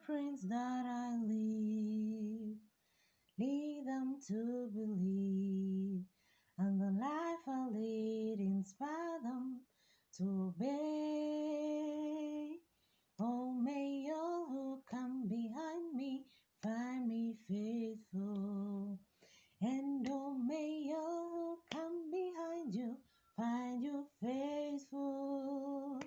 footprints that I leave, lead them to believe, and the life I lead, inspire them to obey. Oh, may all who come behind me find me faithful. And oh, may all who come behind you find you faithful.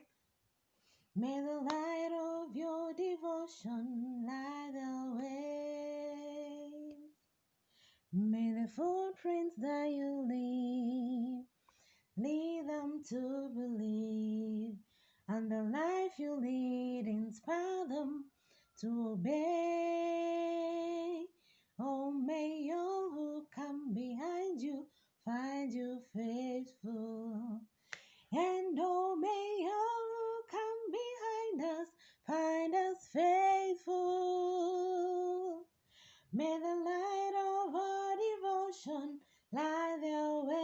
May the light of your devotion light the way. May the footprints that you leave lead them to believe, and the life you lead inspire them to obey. Oh, may all who come behind you find you faithful. And oh, may all who come behind us find us faithful. May the light of our devotion light their ways.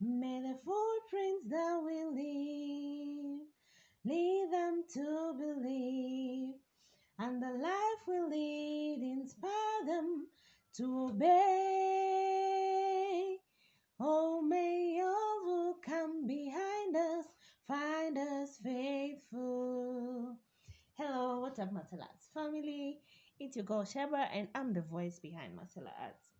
May the footprints that we leave lead them to believe, and the life we lead inspire them to obey. Oh, may all who come behind us find us faithful. Hello, what's up, Martial Arts family? It's your girl Sheba, and I'm the voice behind Martial Arts.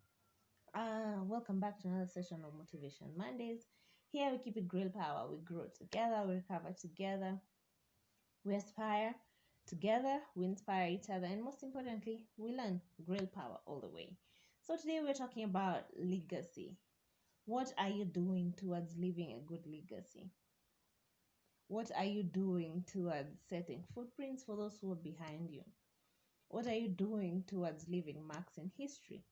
Welcome back to another session of Motivation Mondays. Here we keep it grill power. We grow together, we recover together, we aspire together, we inspire each other, and most importantly, we learn grill power all the way. So today we're talking about legacy. What are you doing towards leaving a good legacy? What are you doing towards setting footprints for those who are behind you? What are you doing towards leaving marks in history?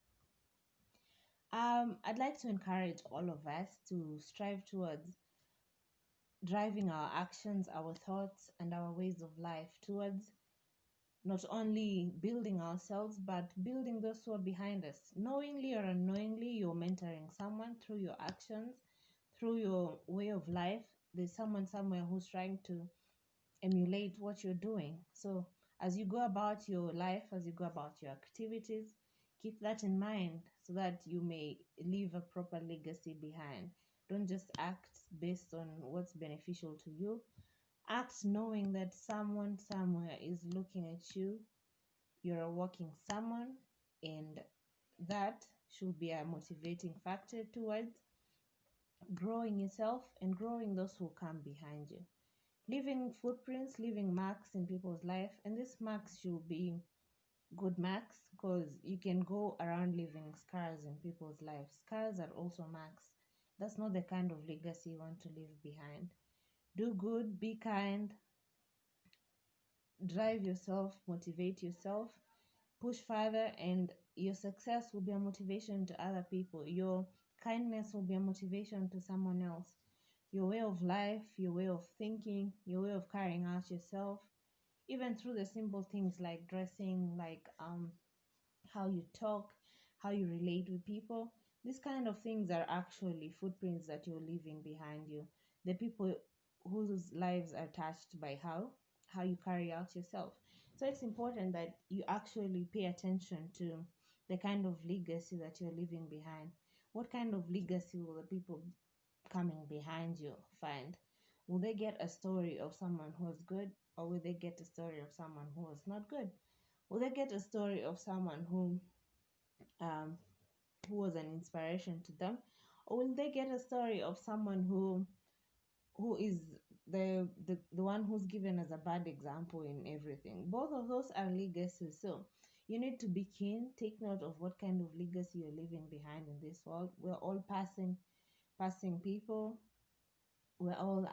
I'd like to encourage all of us to strive towards driving our actions, our thoughts, and our ways of life towards not only building ourselves, but building those who are behind us. Knowingly or unknowingly, you're mentoring someone through your actions, through your way of life. There's someone somewhere who's trying to emulate what you're doing. So as you go about your life, as you go about your activities, keep that in mind so that you may leave a proper legacy behind. Don't just act based on what's beneficial to you. Act knowing that someone somewhere is looking at you. You're a working someone, and that should be a motivating factor towards growing yourself and growing those who come behind you. Leaving footprints, leaving marks in people's life, and these marks should be good marks because you can go around leaving scars in people's lives. Scars are also marks. That's not the kind of legacy you want to leave behind. Do good, be kind, drive yourself, motivate yourself, push further, and your success will be a motivation to other people. Your kindness will be a motivation to someone else. Your way of life, your way of thinking, your way of carrying out yourself, even through the simple things like dressing, like how you talk, how you relate with people. These kind of things are actually footprints that you're leaving behind you. The people whose lives are touched by how you carry out yourself. So it's important that you actually pay attention to the kind of legacy that you're leaving behind. What kind of legacy will the people coming behind you find? Will they get a story of someone who was good, or will they get a story of someone who was not good? Will they get a story of someone um, who was an inspiration to them, or will they get a story of someone who is the one who's given as a bad example in everything? Both of those are legacies. So you need to be keen, take note of what kind of legacy you're leaving behind in this world. We're all passing people. We're all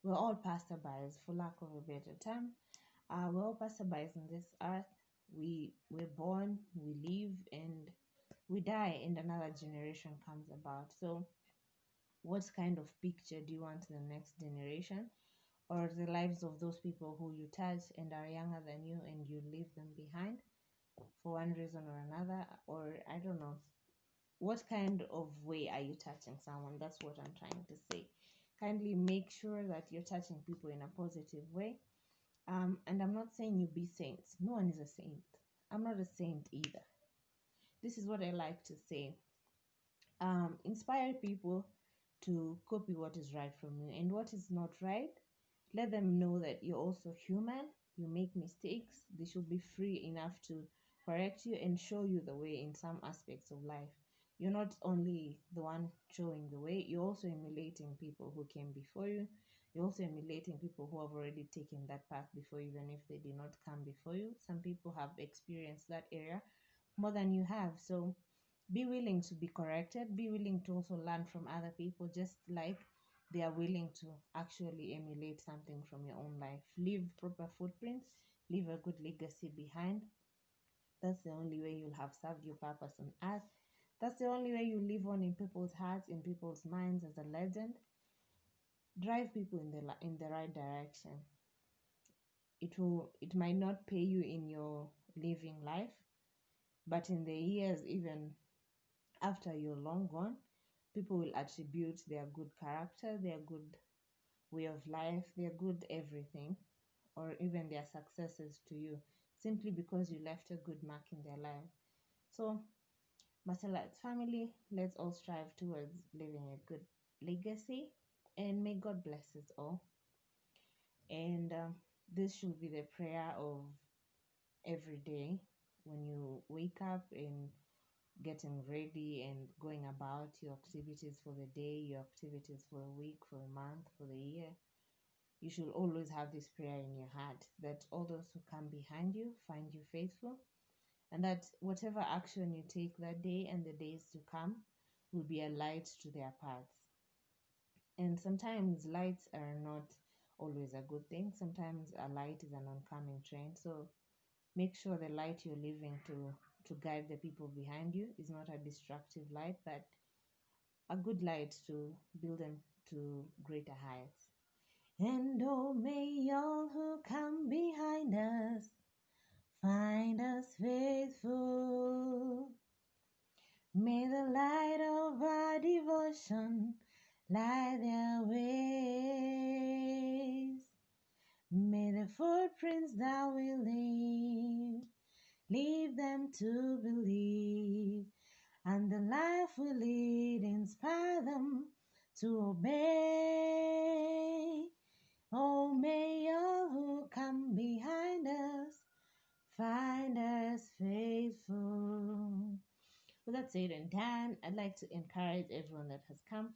we're all passerbys, for lack of a better term. We're all passerbys on this earth. We're born, we live, and we die, and another generation comes about. So what kind of picture do you want the next generation, or the lives of those people who you touch and are younger than you, and you leave them behind for one reason or another? Or I don't know, what kind of way are you touching someone? That's what I'm trying to say. Kindly make sure that you're touching people in a positive way. And I'm not saying you be saints. No one is a saint. I'm not a saint either. This is what I like to say. Inspire people to copy what is right from you, and what is not right, let them know that you're also human. You make mistakes. They should be free enough to correct you and show you the way in some aspects of life. You're not only the one showing the way, you're also emulating people who came before you. You're also emulating people who have already taken that path before you, even if they did not come before you. Some people have experienced that area more than you have. So be willing to be corrected. Be willing to also learn from other people, just like they are willing to actually emulate something from your own life. Leave proper footprints, leave a good legacy behind. That's the only way you'll have served your purpose on earth. That's the only way you live on in people's hearts, in people's minds as a legend. Drive people in the right direction. It might not pay you in your living life, but in the years even after you're long gone, people will attribute their good character, their good way of life, their good everything, or even their successes to you, simply because you left a good mark in their life. So, Marcelites family, let's all strive towards leaving a good legacy, and may God bless us all. And this should be the prayer of every day when you wake up and getting ready and going about your activities for the day, your activities for a week, for a month, for the year. You should always have this prayer in your heart that all those who come behind you find you faithful, and that whatever action you take that day and the days to come will be a light to their paths. And sometimes lights are not always a good thing. Sometimes a light is an oncoming train. So make sure the light you're living to guide the people behind you is not a destructive light, but a good light to build them to greater heights. And oh, may all who come behind us find us faithful. May the light of our devotion light their ways. May the footprints that we leave them to believe, and the life we lead inspire them to obey. Oh, may all who come behind us find us faithful. With that said and done, I'd like to encourage everyone that has come.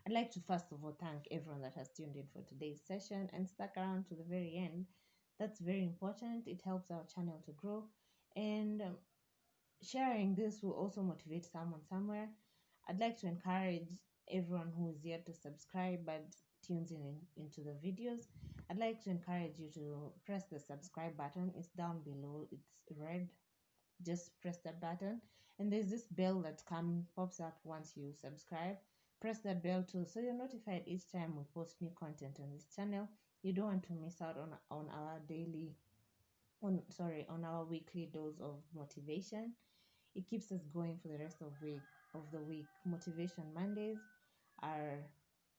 I'd like to first of all thank everyone that has tuned in for today's session and stuck around to the very end. That's very important. It helps our channel to grow, and sharing this will also motivate someone somewhere. I'd like to encourage everyone who is yet to subscribe but tunes into the videos. I'd like to encourage you to press the subscribe button. It's down below. It's red. Just press that button, and there's this bell that pops up once you subscribe. Press that bell too, so you're notified each time we post new content on this channel. You don't want to miss out on our weekly dose of motivation. It keeps us going for the rest of the week. Motivation Mondays are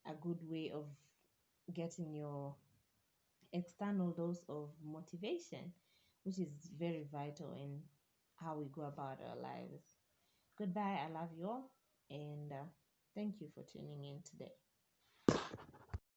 a good way of getting your external dose of motivation, which is very vital in how we go about our lives. Goodbye. I love you all, and thank you for tuning in today.